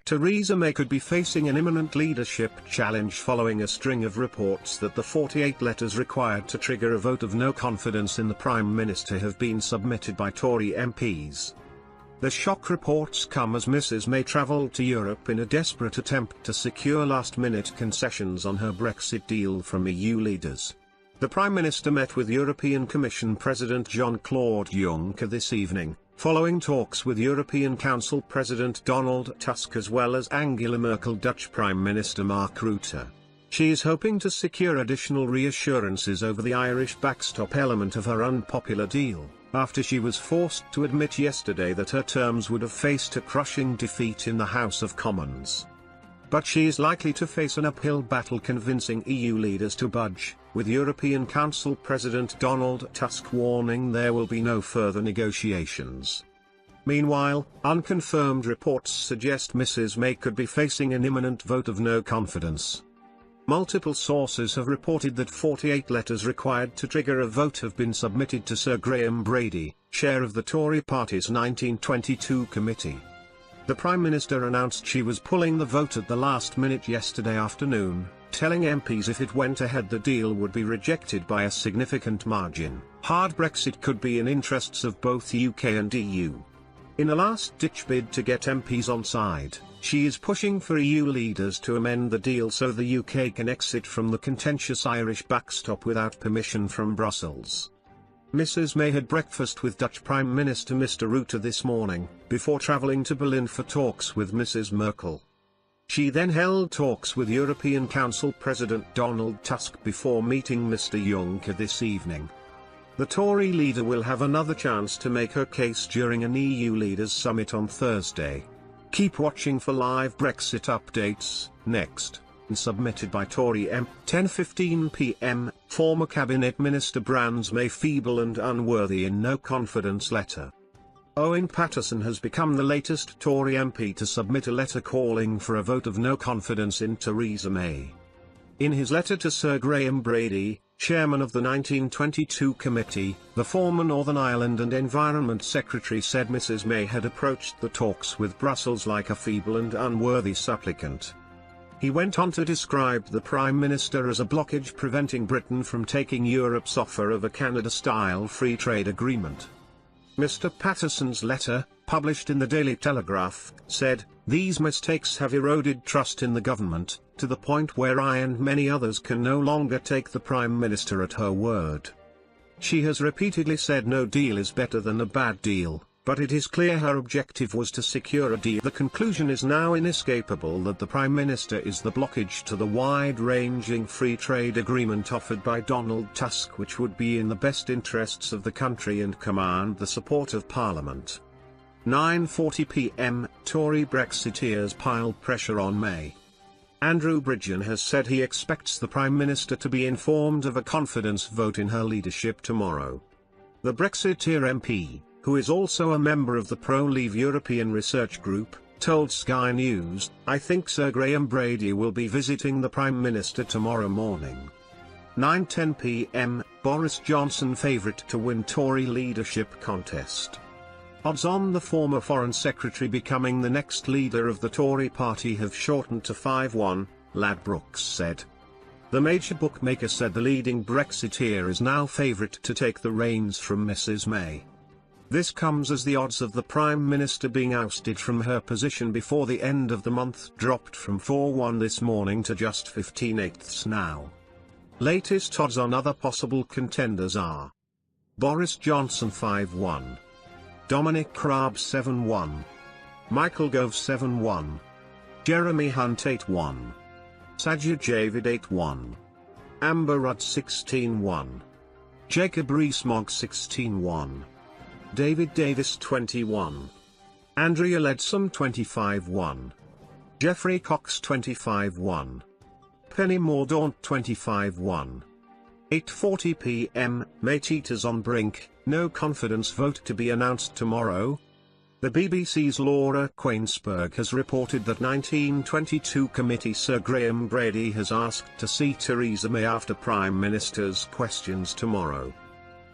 Theresa May could be facing an imminent leadership challenge following a string of reports that the 48 letters required to trigger a vote of no confidence in the Prime Minister have been submitted by Tory MPs. The shock reports come as Mrs May travelled to Europe in a desperate attempt to secure last-minute concessions on her Brexit deal from EU leaders. The Prime Minister met with European Commission President Jean-Claude Juncker this evening, following talks with European Council President Donald Tusk as well as Angela Merkel Dutch Prime Minister Mark Rutte. She is hoping to secure additional reassurances over the Irish backstop element of her unpopular deal, after she was forced to admit yesterday that her terms would have faced a crushing defeat in the House of Commons. But she is likely to face an uphill battle convincing EU leaders to budge, with European Council President Donald Tusk warning there will be no further negotiations. Meanwhile, unconfirmed reports suggest Mrs May could be facing an imminent vote of no confidence. Multiple sources have reported that 48 letters required to trigger a vote have been submitted to Sir Graham Brady, chair of the Tory party's 1922 committee. The Prime Minister announced she was pulling the vote at the last minute yesterday afternoon, telling MPs if it went ahead the deal would be rejected by a significant margin. Hard Brexit could be in interests of both UK and EU. In a last-ditch bid to get MPs on side, she is pushing for EU leaders to amend the deal so the UK can exit from the contentious Irish backstop without permission from Brussels. Mrs May had breakfast with Dutch Prime Minister Mr Rutte this morning, before travelling to Berlin for talks with Mrs Merkel. She then held talks with European Council President Donald Tusk before meeting Mr Juncker this evening. The Tory leader will have another chance to make her case during an EU leaders summit on Thursday. Keep watching for live Brexit updates. Next, submitted by Tory MP. 10:15 p.m. Former Cabinet Minister brands May feeble and unworthy in no confidence letter. Owen Paterson has become the latest Tory MP to submit a letter calling for a vote of no confidence in Theresa May. In his letter to Sir Graham Brady, chairman of the 1922 committee, the former Northern Ireland and Environment Secretary said Mrs May had approached the talks with Brussels like a feeble and unworthy supplicant. He went on to describe the Prime Minister as a blockage preventing Britain from taking Europe's offer of a Canada-style free trade agreement. Mr Paterson's letter, published in the Daily Telegraph, said, "These mistakes have eroded trust in the government, to the point where I and many others can no longer take the Prime Minister at her word. She has repeatedly said no deal is better than a bad deal, but it is clear her objective was to secure a deal. The conclusion is now inescapable that the Prime Minister is the blockage to the wide-ranging free trade agreement offered by Donald Tusk, which would be in the best interests of the country and command the support of Parliament." 9:40 p.m. Tory Brexiteers pile pressure on May. Andrew Bridgen has said he expects the Prime Minister to be informed of a confidence vote in her leadership tomorrow. The Brexiteer MP, who is also a member of the pro-Leave European Research Group, told Sky News, "I think Sir Graham Brady will be visiting the Prime Minister tomorrow morning." 9:10 p.m. Boris Johnson favourite to win Tory leadership contest. Odds on the former Foreign Secretary becoming the next leader of the Tory party have shortened to 5-1, Ladbrokes said. The major bookmaker said the leading Brexiteer is now favourite to take the reins from Mrs May. This comes as the odds of the Prime Minister being ousted from her position before the end of the month dropped from 4-1 this morning to just 15/8 now. Latest odds on other possible contenders are: Boris Johnson 5-1, Dominic Raab 7-1, Michael Gove 7-1, Jeremy Hunt 8-1, Sajid Javid 8-1, Amber Rudd 16-1, Jacob Rees-Mogg 16-1, David Davis 21, Andrea Leadsom 25-1, Geoffrey Cox 25-1, Penny Mordaunt 25-1. 8:40 p.m. May teeters on brink, no confidence vote to be announced tomorrow. The BBC's Laura Quainsberg has reported that 1922 committee Sir Graham Brady has asked to see Theresa May after Prime Minister's questions tomorrow.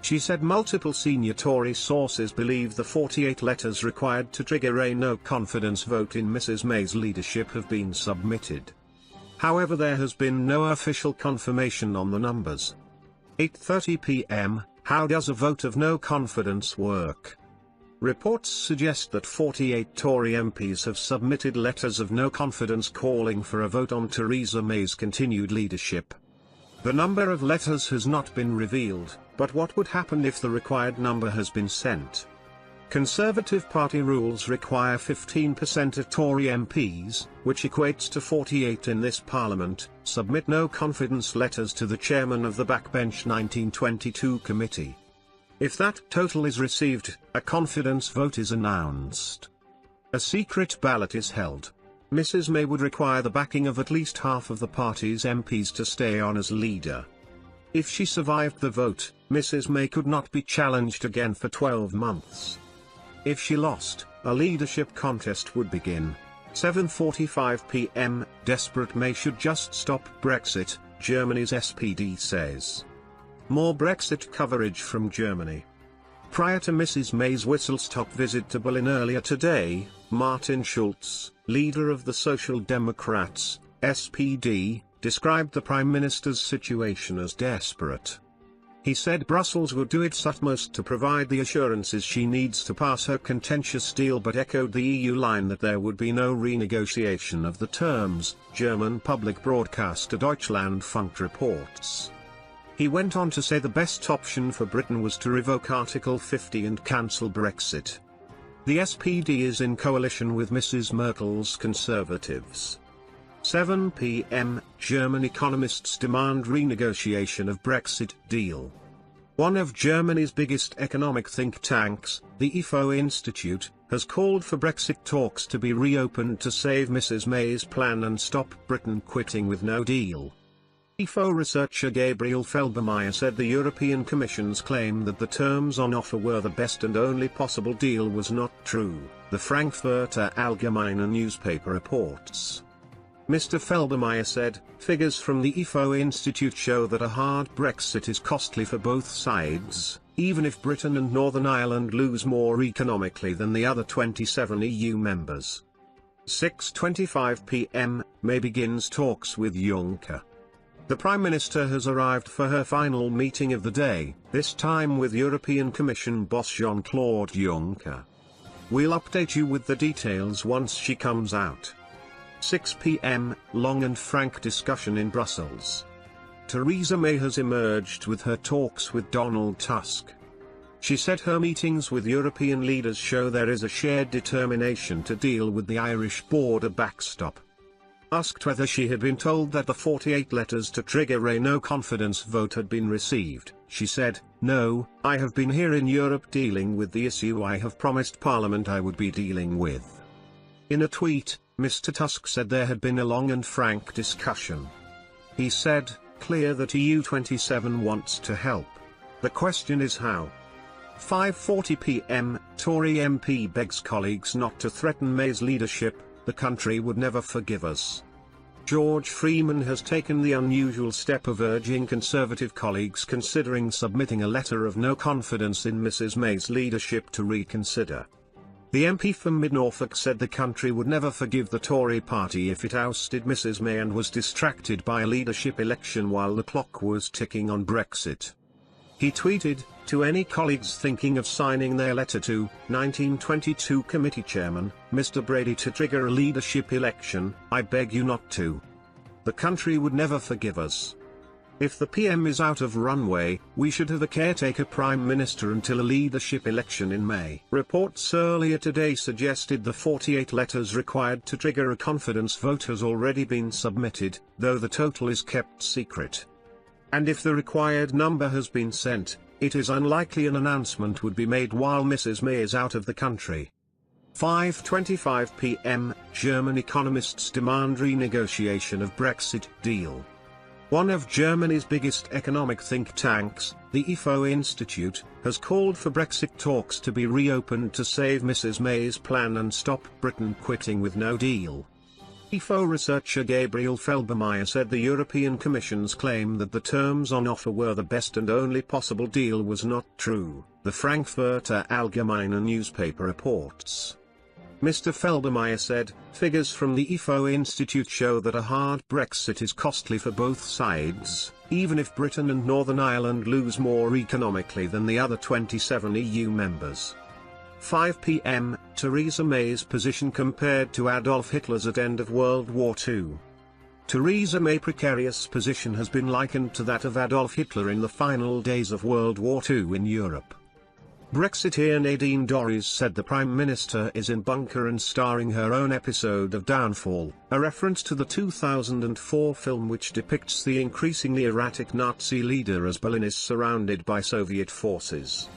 She said multiple senior Tory sources believe the 48 letters required to trigger a no-confidence vote in Mrs May's leadership have been submitted. However, there has been no official confirmation on the numbers. 8:30 p.m. How does a vote of no confidence work? Reports suggest that 48 Tory MPs have submitted letters of no confidence calling for a vote on Theresa May's continued leadership. The number of letters has not been revealed, but what would happen if the required number has been sent? Conservative Party rules require 15% of Tory MPs, which equates to 48 in this Parliament, submit no confidence letters to the chairman of the Backbench 1922 committee. If that total is received, a confidence vote is announced. A secret ballot is held. Mrs May would require the backing of at least half of the party's MPs to stay on as leader. If she survived the vote, Mrs May could not be challenged again for 12 months. If she lost, a leadership contest would begin. 7:45 p.m. Desperate May should just stop Brexit, Germany's SPD says. More Brexit coverage from Germany. Prior to Mrs May's whistle-stop visit to Berlin earlier today, Martin Schulz, leader of the Social Democrats, SPD, described the Prime Minister's situation as desperate. He said Brussels would do its utmost to provide the assurances she needs to pass her contentious deal, but echoed the EU line that there would be no renegotiation of the terms, German public broadcaster Deutschlandfunk reports. He went on to say the best option for Britain was to revoke Article 50 and cancel Brexit. The SPD is in coalition with Mrs Merkel's Conservatives. 7 p.m. German economists demand renegotiation of Brexit deal. One of Germany's biggest economic think tanks, the IFO Institute, has called for Brexit talks to be reopened to save Mrs May's plan and stop Britain quitting with no deal. IFO researcher Gabriel Felbermayr said the European Commission's claim that the terms on offer were the best and only possible deal was not true, the Frankfurter Allgemeine newspaper reports. Mr. Felbermayr said, figures from the IFO Institute show that a hard Brexit is costly for both sides, even if Britain and Northern Ireland lose more economically than the other 27 EU members. 6:25 p.m. May begins talks with Juncker. The Prime Minister has arrived for her final meeting of the day, this time with European Commission boss Jean-Claude Juncker. We'll update you with the details once she comes out. 6 p.m. Long and frank discussion in Brussels. Theresa May has emerged with her talks with Donald Tusk. She said her meetings with European leaders show there is a shared determination to deal with the Irish border backstop. Asked whether she had been told that the 48 letters to trigger a no-confidence vote had been received, she said, "No, I have been here in Europe dealing with the issue I have promised Parliament I would be dealing with." In a tweet, Mr. Tusk said there had been a long and frank discussion. He said, clear that EU27 wants to help. The question is how. 5:40 p.m. Tory MP begs colleagues not to threaten May's leadership, the country would never forgive us. George Freeman has taken the unusual step of urging Conservative colleagues considering submitting a letter of no confidence in Mrs May's leadership to reconsider. The MP from Mid-Norfolk said the country would never forgive the Tory party if it ousted Mrs May and was distracted by a leadership election while the clock was ticking on Brexit. He tweeted, to any colleagues thinking of signing their letter to 1922 committee chairman, Mr Brady, to trigger a leadership election, I beg you not to. The country would never forgive us. If the PM is out of runway, we should have a caretaker Prime Minister until a leadership election in May. Reports earlier today suggested the 48 letters required to trigger a confidence vote has already been submitted, though the total is kept secret. And if the required number has been sent, it is unlikely an announcement would be made while Mrs May is out of the country. 5:25 p.m. German economists demand renegotiation of Brexit deal. One of Germany's biggest economic think tanks, the IFO Institute, has called for Brexit talks to be reopened to save Mrs May's plan and stop Britain quitting with no deal. IFO researcher Gabriel Felbermayr said the European Commission's claim that the terms on offer were the best and only possible deal was not true, the Frankfurter Allgemeine newspaper reports. Mr. Felbermayr said, figures from the IFO Institute show that a hard Brexit is costly for both sides, even if Britain and Northern Ireland lose more economically than the other 27 EU members. 5 p.m, Theresa May's position compared to Adolf Hitler's at end of World War II. Theresa May's precarious position has been likened to that of Adolf Hitler in the final days of World War II in Europe. Brexiteer Nadine Dorries said the Prime Minister is in bunker and starring her own episode of Downfall, a reference to the 2004 film which depicts the increasingly erratic Nazi leader as Berlin is surrounded by Soviet forces.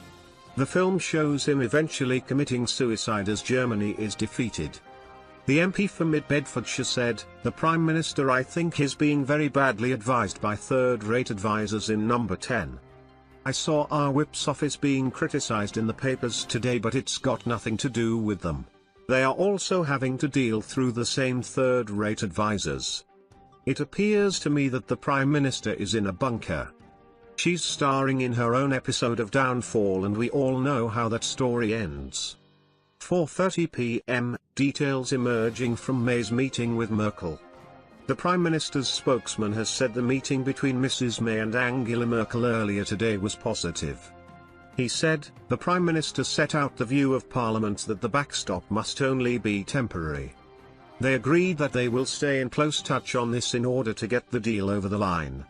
The film shows him eventually committing suicide as Germany is defeated. The MP for Mid Bedfordshire said, "The Prime Minister I think is being very badly advised by third-rate advisers in number 10. I saw our whip's office being criticised in the papers today, but it's got nothing to do with them. They are also having to deal through the same third-rate advisers. It appears to me that the Prime Minister is in a bunker. She's starring in her own episode of Downfall and we all know how that story ends." 4:30 p.m, details emerging from May's meeting with Merkel. The Prime Minister's spokesman has said the meeting between Mrs. May and Angela Merkel earlier today was positive. He said, the Prime Minister set out the view of Parliament that the backstop must only be temporary. They agreed that they will stay in close touch on this in order to get the deal over the line.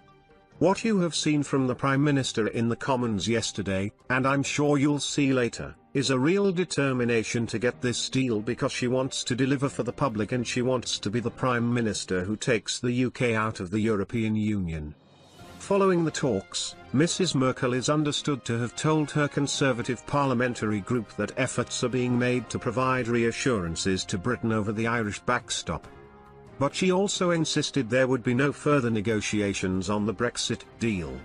What you have seen from the Prime Minister in the Commons yesterday, and I'm sure you'll see later, is a real determination to get this deal because she wants to deliver for the public and she wants to be the Prime Minister who takes the UK out of the European Union. Following the talks, Mrs. Merkel is understood to have told her Conservative parliamentary group that efforts are being made to provide reassurances to Britain over the Irish backstop. But she also insisted there would be no further negotiations on the Brexit deal.